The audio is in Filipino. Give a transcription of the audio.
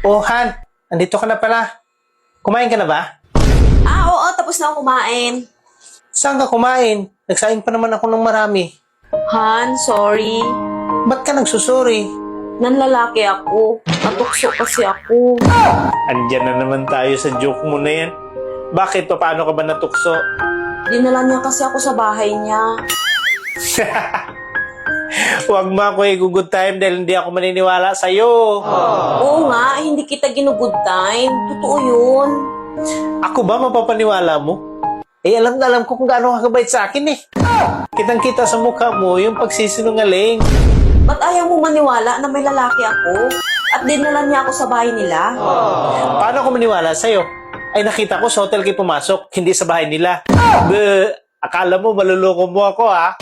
Oh, Han, andito ka na pala. Kumain ka na ba? Oo, tapos na ako kumain. Saan ka kumain? Nagsaing pa naman ako ng marami. Han, sorry. Ba't ka nagsusuri? Nanlalaki ako. Natukso kasi ako. Andyan na naman tayo sa joke mo na yan. Bakit? Paano ka ba natukso? Dinala niya kasi ako sa bahay niya. Huwag mo ako i-good time dahil hindi ako maniniwala sa'yo. Oo nga, hindi kita ginugood time. Totoo yun. Ako ba mapapaniwala mo? Alam na alam ko kung gaano ka kabait sa akin eh. Kitang-kita sa mukha mo yung pagsisinungaling. Ba't ayaw mo maniwala na may lalaki ako? At dinala niya ako sa bahay nila? Paano ako maniwala sa'yo? Ay nakita ko sa hotel kayo pumasok, hindi sa bahay nila. Akala mo maluloko mo ako ha?